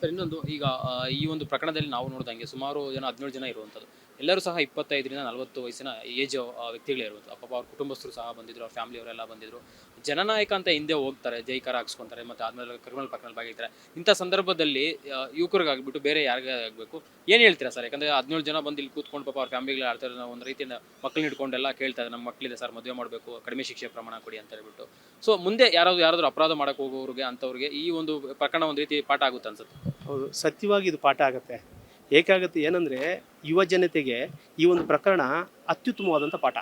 Sir ಇನ್ನೊಂದು ಈಗ ಈ ಒಂದು ಪ್ರಕರಣದಲ್ಲಿ ನಾವು ನೋಡಿದಂಗೆ ಸುಮಾರು ಜನ 17 ಜನ ಇರುವಂಥದ್ದು. ಎಲ್ಲರೂ ಸಹ 25ರಿಂದ 40 ವಯಸ್ಸಿನ ಏಜ್ ವ್ಯಕ್ತಿಗಳೇ ಇರುವುದು. ಪಾಪ ಅವ್ರ ಕುಟುಂಬಸ್ಥರು ಸಹ ಬಂದಿದ್ರು, ಅವ್ರ ಫ್ಯಾಮಿಲಿಯವರೆಲ್ಲ ಬಂದಿದ್ರು. ಜನನಾಯಕ ಅಂತ ಹಿಂದೆ ಹೋಗ್ತಾರೆ, ಜೈಕಾರ ಹಾಕ್ಸ್ಕೊಂತಾರೆ, ಮತ್ತೆ ಆದ್ಮೇಲೆ ಕ್ರಿಮಿನಲ್ ಪ್ರಕರಣದಲ್ಲಿ ಭಾಗಿರ್ತಾರೆ. ಇಂಥ ಸಂದರ್ಭದಲ್ಲಿ ಯುವಕರಿಗಾಗ್ಬಿಟ್ಟು ಬೇರೆ ಯಾರಿಗೇ ಆಗಬೇಕು ಏನು ಹೇಳ್ತೀರಾ ಸರ್? ಯಾಕಂದರೆ 17 ಜನ ಬಂದು ಇಲ್ಲಿ ಕೂತ್ಕೊಂಡು ಪಾಪ ಅವ್ರ ಫ್ಯಾಮಿಲಿಗಳು ಆಡ್ತಾರೆ, ಒಂದು ರೀತಿಯಿಂದ ಮಕ್ಕಳನ್ನ ಹಿಡ್ಕೊಂಡೆಲ್ಲ ಕೇಳ್ತಾ ಇದ್ದಾರೆ, ನಮ್ಮ ಮಕ್ಕಳಿದೆ ಸರ್ ಮದುವೆ ಮಾಡಬೇಕು, ಕಡಿಮೆ ಶಿಕ್ಷೆ ಪ್ರಮಾಣ ಕೊಡಿ ಅಂತ ಹೇಳ್ಬಿಟ್ಟು. ಸೊ ಮುಂದೆ ಯಾರಾದರೂ ಅಪರಾಧ ಮಾಡಕ್ಕೆ ಹೋಗೋರಿಗೆ ಅಂಥವ್ರಿಗೆ ಈ ಒಂದು ಪ್ರಕರಣ ಒಂದು ರೀತಿ ಪಾಠ ಆಗುತ್ತೆ ಅನ್ಸುತ್ತೆ. ಹೌದು, ಸತ್ಯವಾಗಿ ಇದು ಪಾಠ ಆಗುತ್ತೆ. ಏಕಾಗುತ್ತೆ ಏನಂದರೆ, ಯುವ ಜನತೆಗೆ ಈ ಒಂದು ಪ್ರಕರಣ ಅತ್ಯುತ್ತಮವಾದಂಥ ಪಾಠ.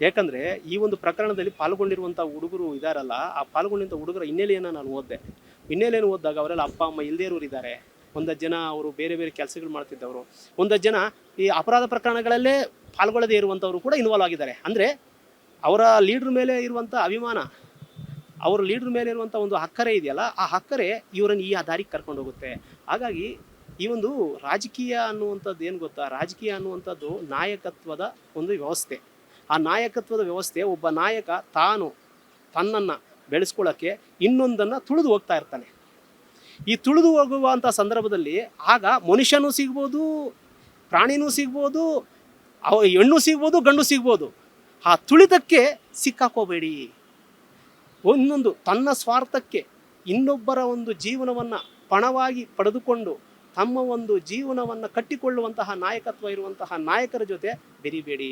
ಯಾಕಂದರೆ ಈ ಒಂದು ಪ್ರಕರಣದಲ್ಲಿ ಪಾಲ್ಗೊಂಡಿರುವಂಥ ಹುಡುಗರು ಇದ್ದಾರಲ್ಲ, ಆ ಪಾಲ್ಗೊಂಡಿರುವಂಥ ಹುಡುಗರ ಹಿನ್ನೆಲೆಯನ್ನು ನಾನು ಓದಿದೆ. ಹಿನ್ನೆಲೆಯನ್ನು ಓದಿದಾಗ ಅವರೆಲ್ಲ ಅಪ್ಪ ಅಮ್ಮ ಇಲ್ಲದೇ ಇರೋರು ಇದ್ದಾರೆ. ಒಂದಷ್ಟು ಜನ ಅವರು ಬೇರೆ ಬೇರೆ ಕೆಲಸಗಳು ಮಾಡ್ತಿದ್ದವರು, ಒಂದಷ್ಟು ಜನ ಈ ಅಪರಾಧ ಪ್ರಕರಣಗಳಲ್ಲೇ ಪಾಲ್ಗೊಳ್ಳದೇ ಇರುವಂಥವರು ಕೂಡ ಇನ್ವಾಲ್ವ್ ಆಗಿದ್ದಾರೆ. ಅಂದರೆ ಅವರ ಲೀಡ್ರ್ ಮೇಲೆ ಇರುವಂಥ ಅಭಿಮಾನ, ಅವರ ಲೀಡ್ರ್ ಮೇಲೆ ಇರುವಂಥ ಒಂದು ಅಕ್ಕರೆ ಇದೆಯಲ್ಲ, ಆ ಅಕ್ಕರೆ ಇವರನ್ನು ಈ ದಾರಿಗೆ ಕರ್ಕೊಂಡು ಹೋಗುತ್ತೆ. ಹಾಗಾಗಿ ಈ ಒಂದು ರಾಜಕೀಯ ಅನ್ನುವಂಥದ್ದು ಏನು ಗೊತ್ತಾ, ರಾಜಕೀಯ ಅನ್ನುವಂಥದ್ದು ನಾಯಕತ್ವದ ಒಂದು ವ್ಯವಸ್ಥೆ. ಆ ನಾಯಕತ್ವದ ವ್ಯವಸ್ಥೆ, ಒಬ್ಬ ನಾಯಕ ತಾನು ತನ್ನನ್ನು ಬೆಳೆಸ್ಕೊಳ್ಳೋಕ್ಕೆ ಇನ್ನೊಂದನ್ನು ತುಳಿದು ಹೋಗ್ತಾ ಇರ್ತಾನೆ. ಈ ತುಳಿದು ಹೋಗುವಂಥ ಸಂದರ್ಭದಲ್ಲಿ ಆಗ ಮನುಷ್ಯನೂ ಸಿಗ್ಬೋದು, ಪ್ರಾಣಿನೂ ಸಿಗ್ಬೋದು, ಹೆಣ್ಣು ಸಿಗ್ಬೋದು, ಗಂಡು ಸಿಗ್ಬೋದು. ಆ ತುಳಿತಕ್ಕೆ ಸಿಕ್ಕಾಕೋಬೇಡಿ. ಒಂದೊಂದು ತನ್ನ ಸ್ವಾರ್ಥಕ್ಕೆ ಇನ್ನೊಬ್ಬರ ಒಂದು ಜೀವನವನ್ನು ಪಣವಾಗಿ ಪಡೆದುಕೊಂಡು ತಮ್ಮ ಒಂದು ಜೀವನವನ್ನು ಕಟ್ಟಿಕೊಳ್ಳುವಂತಹ ನಾಯಕತ್ವ ಇರುವಂತಹ ನಾಯಕರ ಜೊತೆ ಬೆರಿಬೇಡಿ.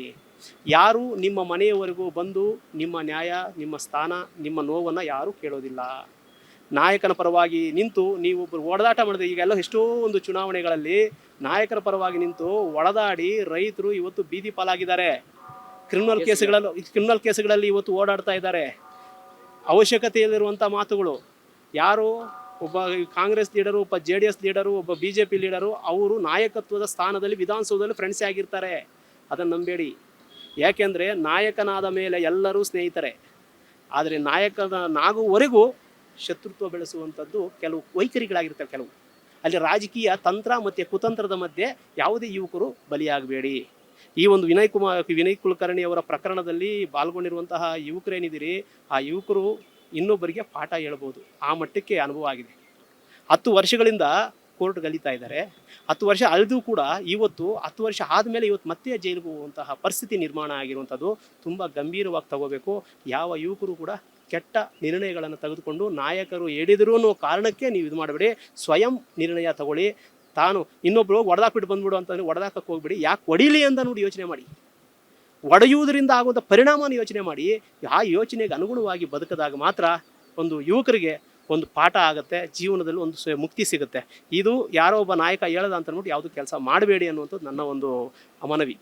ಯಾರು ನಿಮ್ಮ ಮನೆಯವರೆಗೂ ಬಂದು ನಿಮ್ಮ ನ್ಯಾಯ, ನಿಮ್ಮ ಸ್ಥಾನ, ನಿಮ್ಮ ನೋವನ್ನು ಯಾರೂ ಕೇಳೋದಿಲ್ಲ. ನಾಯಕನ ಪರವಾಗಿ ನಿಂತು ನೀವೊಬ್ಬರು ಒಡೆದಾಟ ಮಾಡಿದ್ರೆ, ಈಗೆಲ್ಲ ಎಷ್ಟೋ ಒಂದು ಚುನಾವಣೆಗಳಲ್ಲಿ ನಾಯಕರ ಪರವಾಗಿ ನಿಂತು ಒಡೆದಾಡಿ ರೈತರು ಇವತ್ತು ಬೀದಿ ಪಾಲಾಗಿದ್ದಾರೆ. ಕ್ರಿಮಿನಲ್ ಕೇಸುಗಳಲ್ಲಿ ಇವತ್ತು ಓಡಾಡ್ತಾ ಇದ್ದಾರೆ. ಅವಶ್ಯಕತೆಯಲ್ಲಿರುವಂಥ ಮಾತುಗಳು ಯಾರು, ಒಬ್ಬ ಕಾಂಗ್ರೆಸ್ ಲೀಡರು, ಒಬ್ಬ JDS ಲೀಡರು, ಒಬ್ಬ BJP ಲೀಡರು, ಅವರು ನಾಯಕತ್ವದ ಸ್ಥಾನದಲ್ಲಿ ವಿಧಾನಸೌಧದಲ್ಲಿ ಫ್ರೆಂಡ್ಸೇ ಆಗಿರ್ತಾರೆ. ಅದನ್ನು ನಂಬೇಡಿ. ಯಾಕೆಂದರೆ ನಾಯಕನಾದ ಮೇಲೆ ಎಲ್ಲರೂ ಸ್ನೇಹಿತರೆ. ಆದರೆ ನಾಯಕನಾಗುವವರೆಗೂ ಶತ್ರುತ್ವ ಬೆಳೆಸುವಂಥದ್ದು ಕೆಲವು ವೈಖರಿಗಳಾಗಿರ್ತವೆ. ಕೆಲವು ಅಲ್ಲಿ ರಾಜಕೀಯ ತಂತ್ರ ಮತ್ತು ಕುತಂತ್ರದ ಮಧ್ಯೆ ಯಾವುದೇ ಯುವಕರು ಬಲಿಯಾಗಬೇಡಿ. ಈ ಒಂದು ವಿನಯ್ ಕುಲಕರ್ಣಿ ಅವರ ಪ್ರಕರಣದಲ್ಲಿ ಪಾಲ್ಗೊಂಡಿರುವಂತಹ ಯುವಕರೇನಿದ್ದೀರಿ, ಆ ಯುವಕರು ಇನ್ನೊಬ್ಬರಿಗೆ ಪಾಠ ಹೇಳ್ಬೋದು. ಆ ಮಟ್ಟಕ್ಕೆ ಅನುಭವ ಆಗಿದೆ. 10 ವರ್ಷಗಳಿಂದ ಕೋರ್ಟ್ ಗಲಿತಾ ಇದ್ದಾರೆ. 10 ವರ್ಷ ಅಳೆದು ಕೂಡ ಇವತ್ತು 10 ವರ್ಷ ಆದಮೇಲೆ ಇವತ್ತು ಮತ್ತೆ ಜೈಲಿಗೆ ಹೋಗುವಂತಹ ಪರಿಸ್ಥಿತಿ ನಿರ್ಮಾಣ ಆಗಿರುವಂಥದ್ದು ತುಂಬ ಗಂಭೀರವಾಗಿ ತಗೋಬೇಕು. ಯಾವ ಯುವಕರು ಕೂಡ ಕೆಟ್ಟ ನಿರ್ಣಯಗಳನ್ನು ತೆಗೆದುಕೊಂಡು ನಾಯಕರು ಹೇಳಿದ್ರು ಅನ್ನೋ ಕಾರಣಕ್ಕೆ ನೀವು ಇದು ಮಾಡಬೇಡಿ. ಸ್ವಯಂ ನಿರ್ಣಯ ತಗೊಳ್ಳಿ. ತಾನು ಇನ್ನೊಬ್ಬರು ಹೊಡೆದಾಕ್ಬಿಟ್ಟು ಬಂದ್ಬಿಡು ಅಂತಂದರೆ ಹೊಡೆದಾಕಕ್ಕೆ ಹೋಗ್ಬಿಡಿ. ಯಾಕೆ ಹೊಡೀಲಿ ಅಂತ ನೋಡಿ ಯೋಚನೆ ಮಾಡಿ. ಒಡೆಯುವುದರಿಂದ ಆಗುವಂಥ ಪರಿಣಾಮನ ಯೋಚನೆ ಮಾಡಿ. ಆ ಯೋಚನೆಗೆ ಅನುಗುಣವಾಗಿ ಬದುಕಿದಾಗ ಮಾತ್ರ ಒಂದು ಯುವಕರಿಗೆ ಒಂದು ಪಾಠ ಆಗುತ್ತೆ, ಜೀವನದಲ್ಲಿ ಒಂದು ಮುಕ್ತಿ ಸಿಗುತ್ತೆ. ಇದು ಯಾರೋ ಒಬ್ಬ ನಾಯಕ ಹೇಳ್ದ ಅಂತ ಅಂದ್ಬಿಟ್ಟು ಯಾವುದು ಕೆಲಸ ಮಾಡಬೇಡಿ ಅನ್ನುವಂಥದ್ದು ನನ್ನ ಒಂದು ಮನವಿ.